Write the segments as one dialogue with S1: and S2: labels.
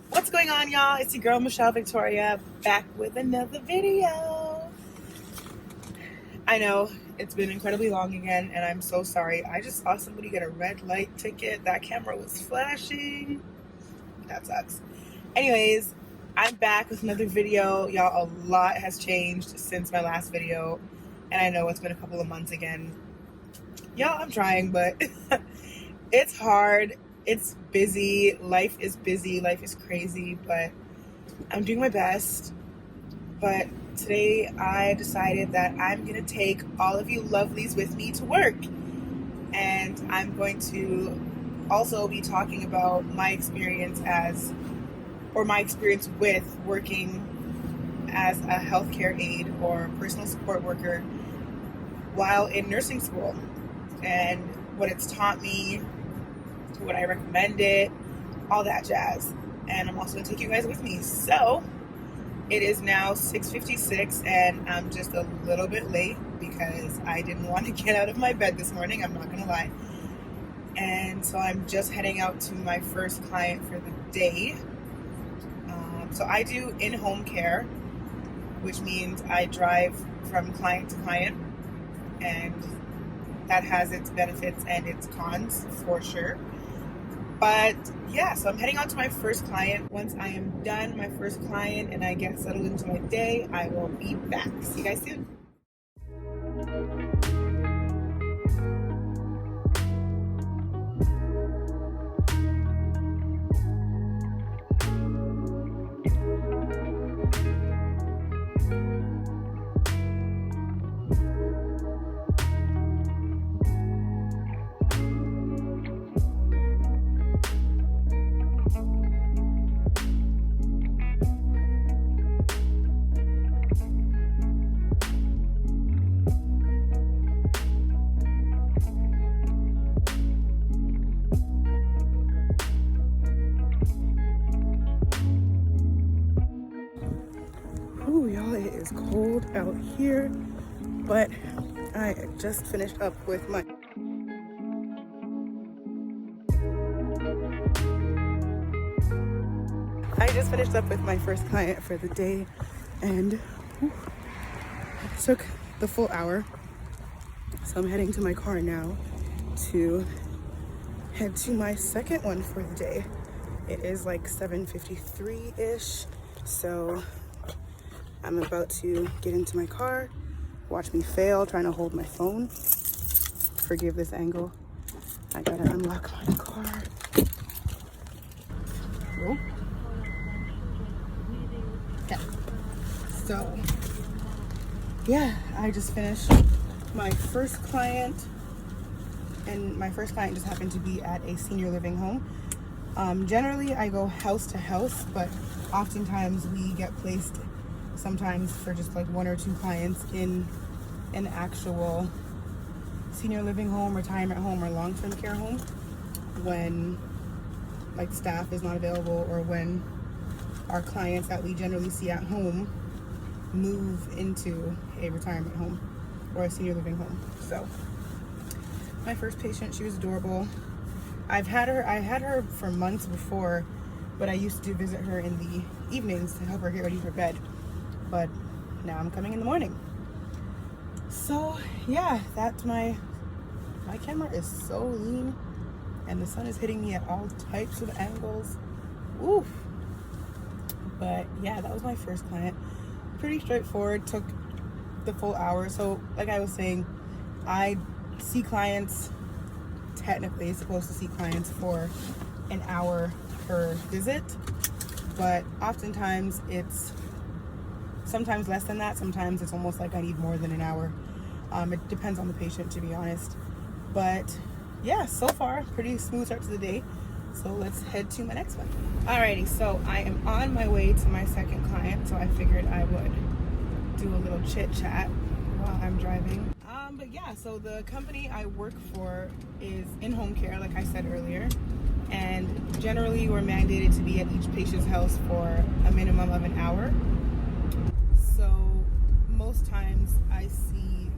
S1: What's going on, y'all? It's your girl Michelle Victoria back with another video. I know it's been incredibly long again, and I'm so sorry. I just saw somebody get a red light ticket. That camera was flashing. That sucks. Anyways, I'm back with another video. Y'all, a lot has changed since my last video, and I know it's been a couple of months again. Y'all, I'm trying, but it's hard. It's busy. Life is busy. Life is crazy, but I'm doing my best. But today I decided that I'm going to take all of you lovelies with me to work. And I'm going to also be talking about my experience my experience with working as a healthcare aide or personal support worker while in nursing school, and what it's taught me, would I recommend it, all that jazz. And I'm also going to take you guys with me. So it is now 6:56 and I'm just a little bit late because I didn't want to get out of my bed this morning, I'm not going to lie. And so I'm just heading out to my first client for the day. So I do in-home care, which means I drive from client to client, and that has its benefits and its cons for sure. But yeah, so I'm heading out to my first client. Once I am done my first client and I get settled into my day, I will be back. See you guys soon. Ooh, y'all, it is cold out here, but I just finished up with my first client for the day, and it took the full hour. So I'm heading to my car now to head to my second one for the day. It is like 7:53-ish, so I'm about to get into my car. Watch me fail trying to hold my phone. Forgive this angle. I gotta unlock my car. Oh. Okay. So, yeah, I just finished my first client, and my first client just happened to be at a senior living home. Generally, I go house to house, but oftentimes we get placed sometimes for just like one or two clients in an actual senior living home, retirement home, or long-term care home when like staff is not available, or when our clients that we generally see at home move into a retirement home or a senior living home. So my first patient, she was adorable. I had her for months before, but I used to visit her in the evenings to help her get ready for bed. But now I'm coming in the morning. So yeah, that's my camera is so lean, and the sun is hitting me at all types of angles. Oof. But yeah, that was my first client. Pretty straightforward, took the full hour. So like I was saying, I see clients, technically supposed to see clients for an hour per visit, but oftentimes it's sometimes less than that. Sometimes it's almost like I need more than an hour. It depends on the patient, to be honest. But yeah, so far pretty smooth start to the day. So let's head to my next one. Alrighty, so I am on my way to my second client, so I figured I would do a little chit chat while I'm driving. But yeah, so the company I work for is in-home care, like I said earlier, and generally we're mandated to be at each patient's house for a minimum of an hour. So most times I see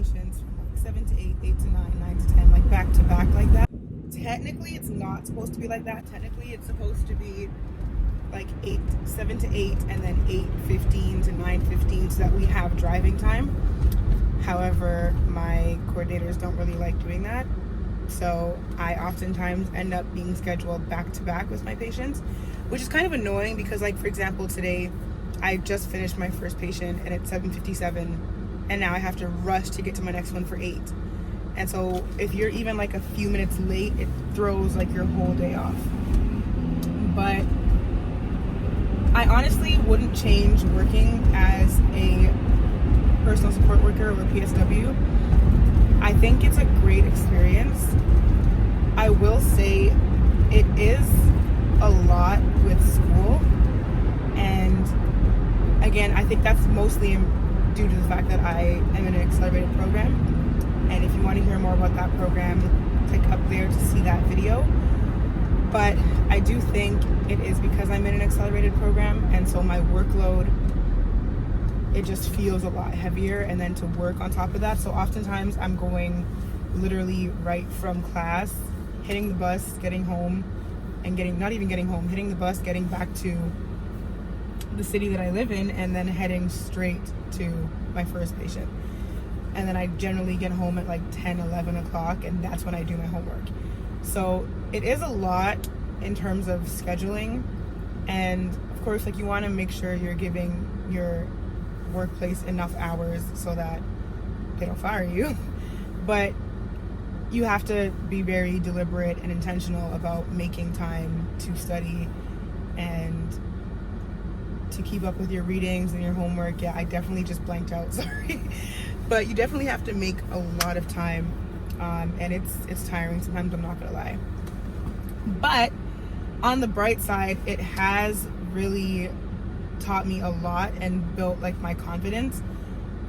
S1: patients from like 7 to 8, 8 to 9, 9 to 10, like back to back like that. Technically, it's not supposed to be like that. Technically, it's supposed to be like 7 to 8, and then 8:15 to 9:15, so that we have driving time. However, my coordinators don't really like doing that, so I oftentimes end up being scheduled back to back with my patients, which is kind of annoying because, like, for example, today I just finished my first patient and it's 7:57, and now I have to rush to get to my next one for 8. And so if you're even like a few minutes late, it throws like your whole day off. But I honestly wouldn't change working as a personal support worker or PSW. I think it's a great experience. I will say it is a lot with school, and again, I think that's mostly due to the fact that I am in an accelerated program. And if you want to hear more about that program, click up there to see that video. But I do think it is because I'm in an accelerated program, and so my workload, it just feels a lot heavier, and then to work on top of that. So oftentimes I'm going literally right from class, hitting the bus, getting home, and hitting the bus, getting back to the city that I live in, and then heading straight to my first patient. And then I generally get home at like 10, 11 o'clock, and that's when I do my homework. So it is a lot in terms of scheduling. And of course, like, you want to make sure you're giving your workplace enough hours so that they don't fire you. But you have to be very deliberate and intentional about making time to study and to keep up with your readings and your homework. Yeah, I definitely just blanked out, sorry. But you definitely have to make a lot of time, and it's tiring sometimes, I'm not gonna lie. But on the bright side, it has really taught me a lot and built like my confidence.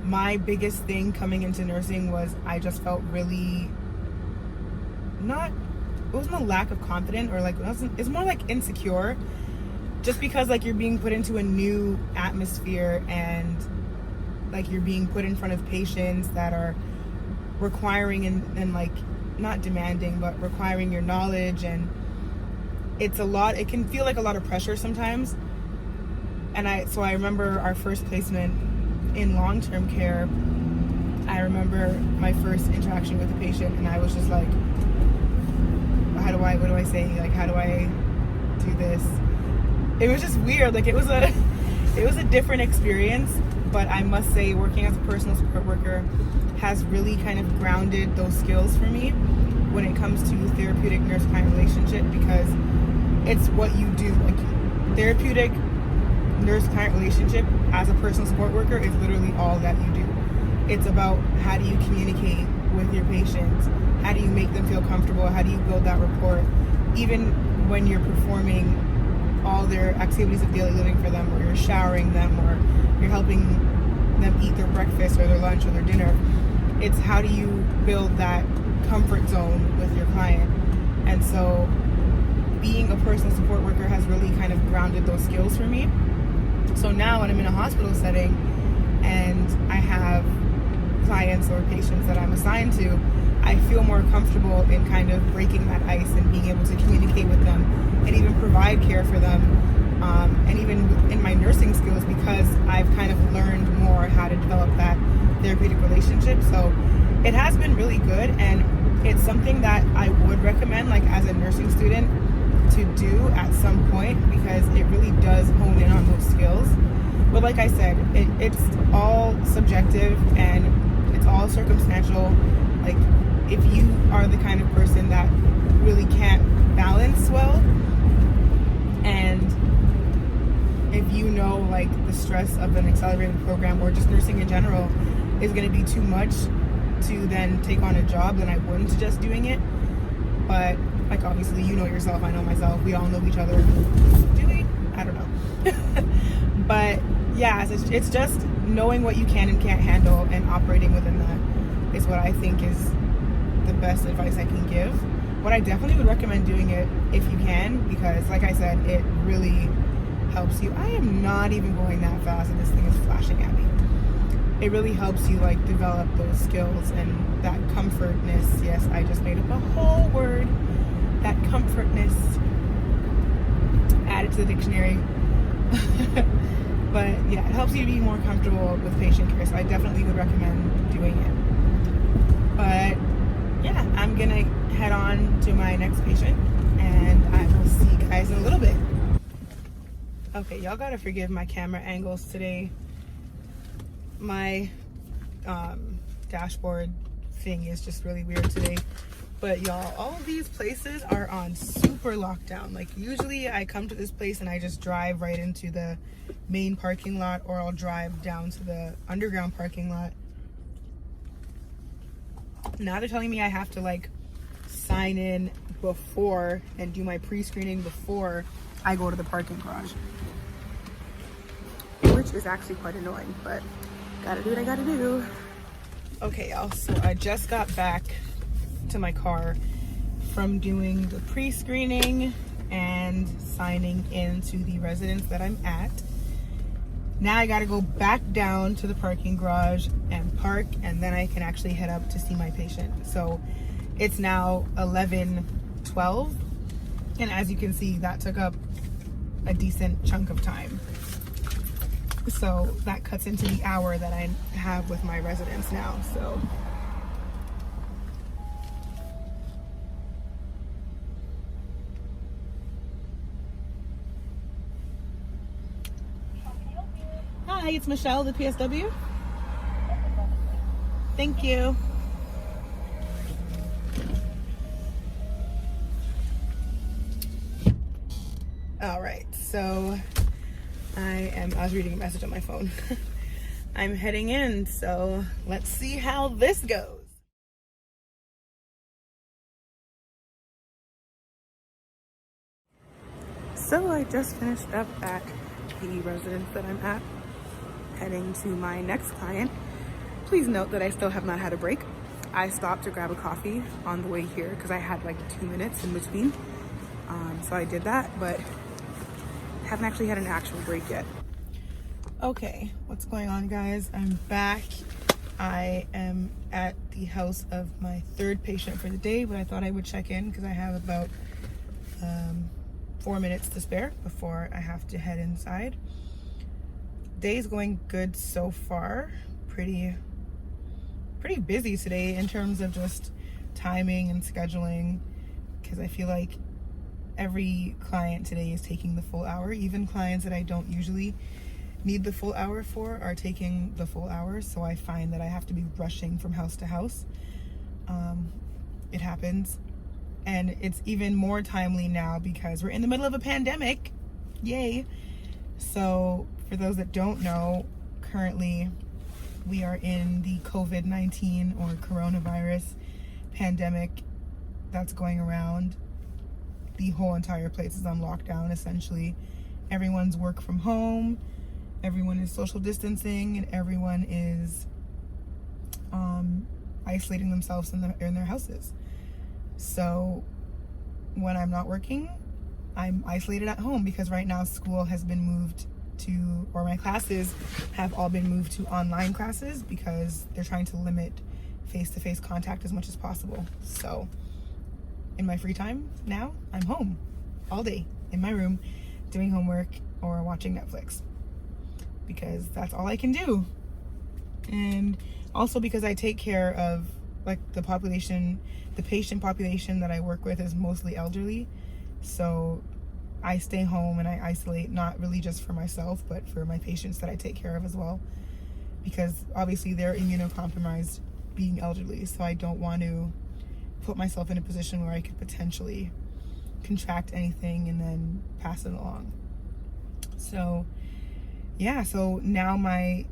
S1: My biggest thing coming into nursing was I just felt really it wasn't a lack of confidence, or like it's more like insecure, just because like you're being put into a new atmosphere, and like you're being put in front of patients that are requiring and like not demanding, but requiring your knowledge, and it's a lot. It can feel like a lot of pressure sometimes. And I remember our first placement in long-term care. I remember my first interaction with a patient, and I was just like, what do I say? Like, how do I do this? It was just weird. Like, it was a different experience. But I must say, working as a personal support worker has really kind of grounded those skills for me when it comes to therapeutic nurse-client relationship, because it's what you do. Like, therapeutic nurse-client relationship as a personal support worker is literally all that you do. It's about how do you communicate with your patients, how do you make them feel comfortable, how do you build that rapport, even when you're performing all their activities of daily living for them, or you're showering them, or you're helping them eat their breakfast or their lunch or their dinner. It's how do you build that comfort zone with your client. And so being a personal support worker has really kind of grounded those skills for me. So now when I'm in a hospital setting and I have clients or patients that I'm assigned to, I feel more comfortable in kind of breaking that ice and being able to communicate with them and even provide care for them. And even in my nursing skills, because I've kind of learned more how to develop that therapeutic relationship. So it has been really good, and it's something that I would recommend, like, as a nursing student to do at some point, because it really does hone in on those skills. But like I said, it's all subjective and it's all circumstantial. Like, if you are the kind of person that really can't balance well, and if you know, like, the stress of an accelerated program or just nursing in general is going to be too much to then take on a job, then I wouldn't suggest doing it. But, like, obviously, you know yourself, I know myself, we all know each other. Do we? I don't know. But yeah, it's just knowing what you can and can't handle and operating within that is what I think is the best advice I can give. But I definitely would recommend doing it if you can, because like I said, it really helps you. I am not even going that fast and this thing is flashing at me. it really helps you like develop those skills and that comfortness. Yes, I just made up a whole word. That comfortness, added to the dictionary. But yeah, it helps you to be more comfortable with patient care, so I definitely would recommend doing it. But yeah, I'm gonna head on to my next patient, and I will see you guys in a little bit. Okay, y'all gotta forgive my camera angles today. My dashboard thing is just really weird today. But y'all, all of these places are on super lockdown. Like usually I come to this place and I just drive right into the main parking lot, or I'll drive down to the underground parking lot. Now they're telling me I have to like sign in before and do my pre-screening before I go to the parking garage, which is actually quite annoying, but gotta do what I gotta do. Okay, y'all, so I just got back to my car from doing the pre-screening and signing into the residence that I'm at. Now I gotta go back down to the parking garage and park, and then I can actually head up to see my patient. So it's now 11:12, and as you can see, that took up a decent chunk of time. So that cuts into the hour that I have with my residents now. So hi, it's Michelle, the PSW. Thank you. All right, so I was reading a message on my phone. I'm heading in, so let's see how this goes. So I just finished up at the residence that I'm at, heading to my next client. Please note that I still have not had a break. I stopped to grab a coffee on the way here because I had like 2 minutes in between. So I did that, but haven't actually had an actual break yet. Okay, what's going on, guys? I'm back. I am at the house of my third patient for the day, but I thought I would check in because I have about 4 minutes to spare before I have to head inside. Day's going good so far. Pretty busy today in terms of just timing and scheduling, because I feel like every client today is taking the full hour. Even clients that I don't usually need the full hour for are taking the full hour, so I find that I have to be rushing from house to house. It happens, and it's even more timely now because we're in the middle of a pandemic. Yay. So for those that don't know, currently we are in the COVID-19 or coronavirus pandemic that's going around. The whole entire place is on lockdown, essentially. Everyone's work from home, everyone is social distancing, and everyone is isolating themselves in their houses. So when I'm not working, I'm isolated at home because right now school has been moved to, or my classes have all been moved to online classes because they're trying to limit face-to-face contact as much as possible. So in my free time now, I'm home all day in my room doing homework or watching Netflix because that's all I can do. And also because I take care of like the patient population that I work with is mostly elderly. So I stay home and I isolate, not really just for myself, but for my patients that I take care of as well. Because obviously they're immunocompromised being elderly. So I don't want to put myself in a position where I could potentially contract anything and then pass it along. So yeah, so now my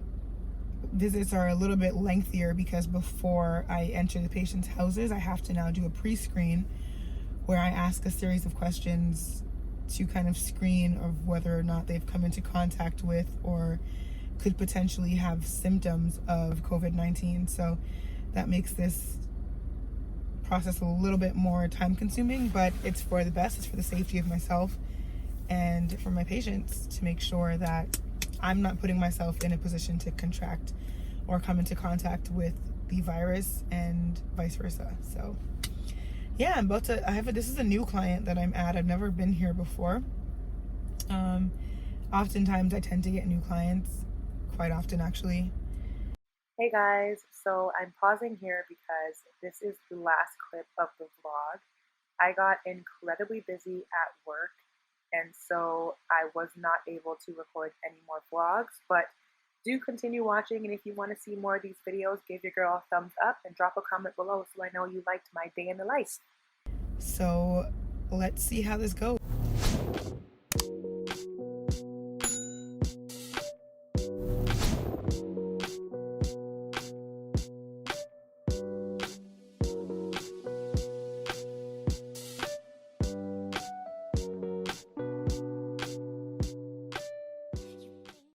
S1: visits are a little bit lengthier because before I enter the patient's houses, I have to now do a pre-screen where I ask a series of questions to kind of screen of whether or not they've come into contact with or could potentially have symptoms of COVID-19. So that makes this process a little bit more time consuming, but it's for the best. It's for the safety of myself and for my patients to make sure that I'm not putting myself in a position to contract or come into contact with the virus and vice versa. So yeah, this is a new client that I'm at. I've never been here before. Oftentimes I tend to get new clients, quite often actually. Hey guys, so I'm pausing here because this is the last clip of the vlog. I got incredibly busy at work, and so I was not able to record any more vlogs, but do continue watching, and if you want to see more of these videos, give your girl a thumbs up and drop a comment below so I know you liked my day in the life. So let's see how this goes.